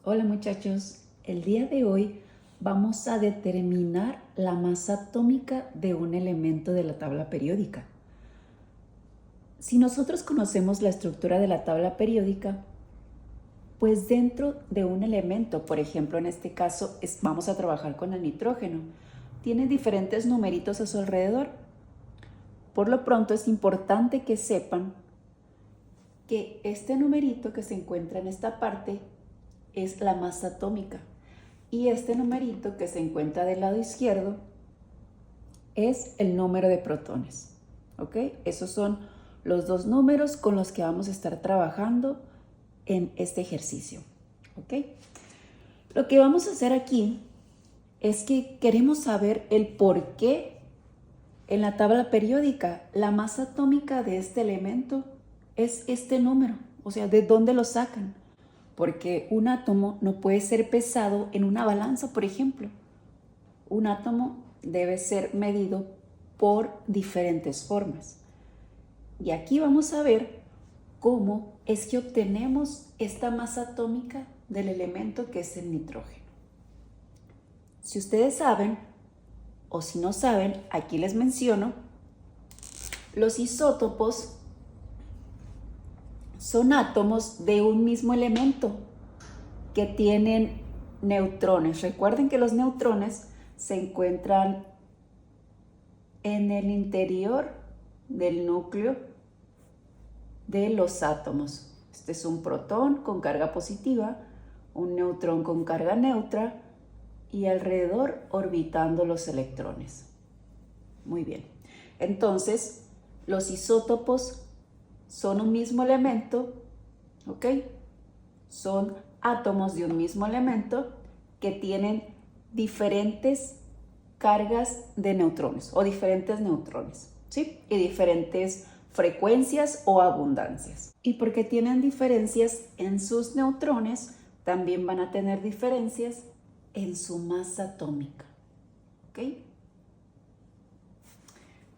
Hola muchachos, el día de hoy vamos a determinar la masa atómica de un elemento de la tabla periódica. Si nosotros conocemos la estructura de la tabla periódica, pues dentro de un elemento, por ejemplo en este caso vamos a trabajar con el nitrógeno, tiene diferentes numeritos a su alrededor. Por lo pronto es importante que sepan que este numerito que se encuentra en esta parte es la masa atómica y este numerito que se encuentra del lado izquierdo es el número de protones. ¿Ok? Esos son los dos números con los que vamos a estar trabajando en este ejercicio. ¿Ok? Lo que vamos a hacer aquí es que queremos saber el por qué en la tabla periódica la masa atómica de este elemento es este número. O sea, ¿de dónde lo sacan? Porque un átomo no puede ser pesado en una balanza, por ejemplo. Un átomo debe ser medido por diferentes formas. Y aquí vamos a ver cómo es que obtenemos esta masa atómica del elemento que es el nitrógeno. Si ustedes saben, o si no saben, aquí les menciono, los isótopos son átomos de un mismo elemento que tienen neutrones. Recuerden que los neutrones se encuentran en el interior del núcleo de los átomos. Este es un protón con carga positiva, un neutrón con carga neutra y alrededor orbitando los electrones. Muy bien. Entonces, los isótopos son un mismo elemento, ¿ok? Son átomos de un mismo elemento que tienen diferentes cargas de neutrones o diferentes neutrones, ¿sí? Y diferentes frecuencias o abundancias. Y porque tienen diferencias en sus neutrones, también van a tener diferencias en su masa atómica, ¿ok?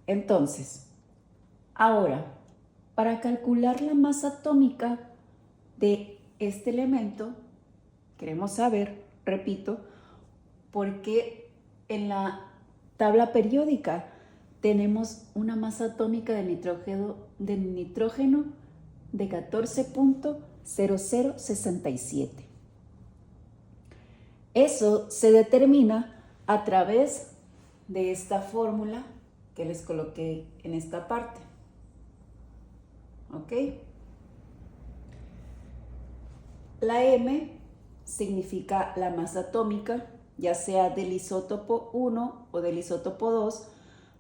Entonces, ahora, para calcular la masa atómica de este elemento, queremos saber, repito, por qué en la tabla periódica tenemos una masa atómica de nitrógeno de 14.0067. Eso se determina a través de esta fórmula que les coloqué en esta parte. ¿Ok? La M significa la masa atómica, ya sea del isótopo 1 o del isótopo 2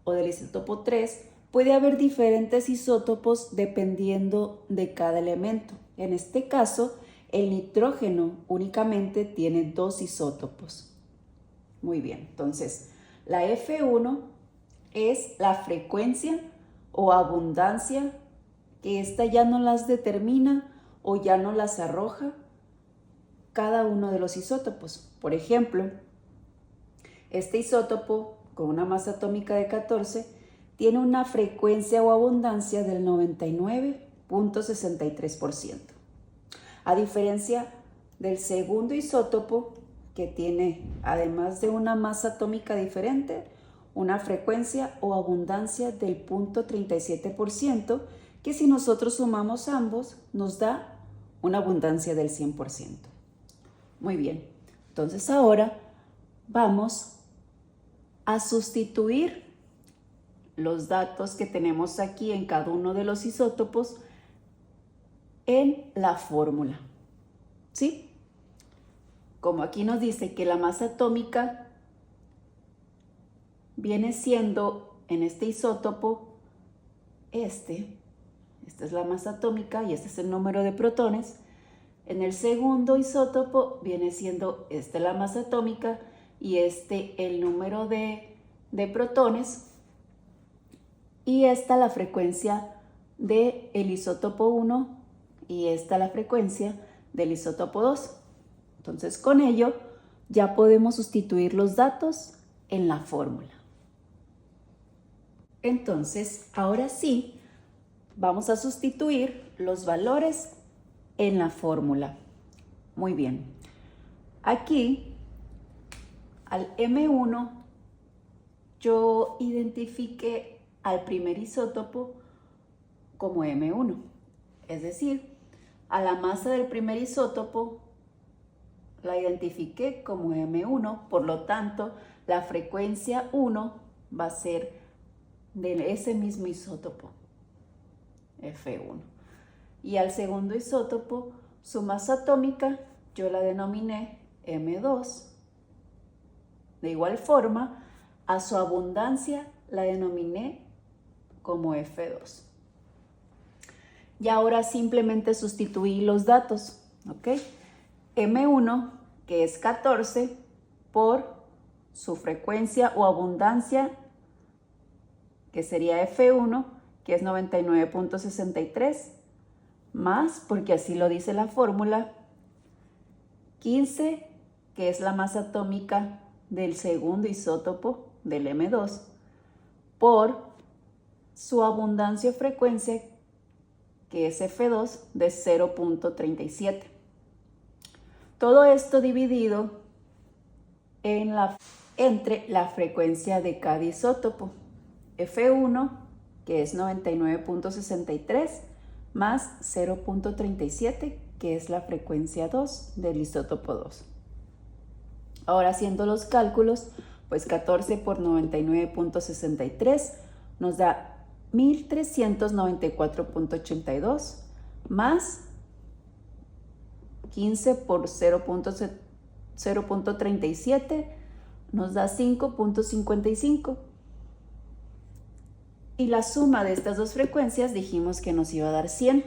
o del isótopo 3. Puede haber diferentes isótopos dependiendo de cada elemento. En este caso, el nitrógeno únicamente tiene dos isótopos. Muy bien, entonces la F1 es la frecuencia o abundancia, que esta ya no las determina o ya no las arroja cada uno de los isótopos. Por ejemplo, este isótopo con una masa atómica de 14 tiene una frecuencia o abundancia del 99.63%. A diferencia del segundo isótopo, que tiene, además de una masa atómica diferente, una frecuencia o abundancia del 0.37%, que si nosotros sumamos ambos nos da una abundancia del 100%. Muy bien, entonces ahora vamos a sustituir los datos que tenemos aquí en cada uno de los isótopos en la fórmula, ¿sí? Como aquí nos dice que la masa atómica viene siendo en este isótopo, esta es la masa atómica y este es el número de protones. En el segundo isótopo viene siendo esta la masa atómica y el número de protones, y esta la frecuencia del isótopo 1 y esta la frecuencia del isótopo 2. Entonces con ello ya podemos sustituir los datos en la fórmula. Entonces ahora sí vamos a sustituir los valores en la fórmula. Muy bien. Aquí, al M1, yo identifiqué al primer isótopo como M1. Es decir, a la masa del primer isótopo la identifiqué como M1, por lo tanto, la frecuencia 1 va a ser de ese mismo isótopo, F1. Y al segundo isótopo, su masa atómica, yo la denominé M2. De igual forma, a su abundancia la denominé como F2. Y ahora simplemente sustituí los datos, ¿ok? M1, que es 14, por su frecuencia o abundancia, que sería F1, que es 99.63, más, porque así lo dice la fórmula, 15, que es la masa atómica del segundo isótopo del M2, por su abundancia o frecuencia, que es F2, de 0.37. Todo esto dividido entre la frecuencia de cada isótopo. F1, que es 99.63, más 0.37, que es la frecuencia 2 del isótopo 2. Ahora, haciendo los cálculos, pues 14 por 99.63 nos da 1394.82, más 15 por 0.37 nos da 5.55. Y la suma de estas dos frecuencias dijimos que nos iba a dar 100.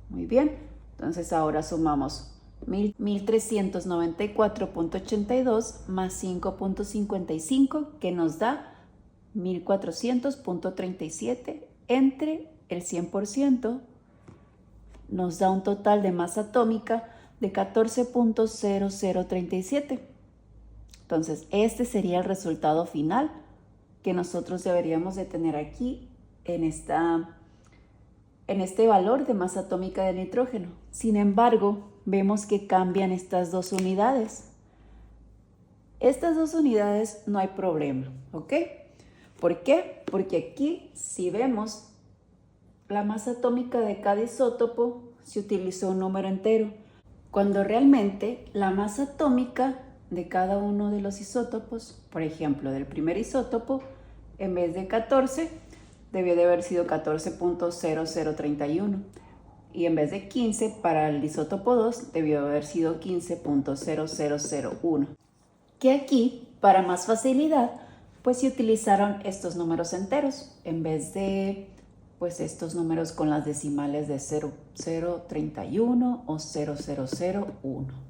Muy bien, entonces ahora sumamos 1394.82 más 5.55, que nos da 1400.37 entre el 100%, nos da un total de masa atómica de 14.0037. Entonces, este sería el resultado final que nosotros deberíamos de tener aquí en este valor de masa atómica del nitrógeno. Sin embargo, vemos que cambian estas dos unidades. Estas dos unidades no hay problema, ¿ok? ¿Por qué? Porque aquí, si vemos la masa atómica de cada isótopo, se utilizó un número entero, cuando realmente la masa atómica de cada uno de los isótopos, por ejemplo, del primer isótopo, en vez de 14, debió de haber sido 14.0031. Y en vez de 15, para el isótopo 2, debió haber sido 15.0001. Que aquí, para más facilidad, pues se utilizaron estos números enteros, en vez de pues estos números con las decimales de 0031 o 0001.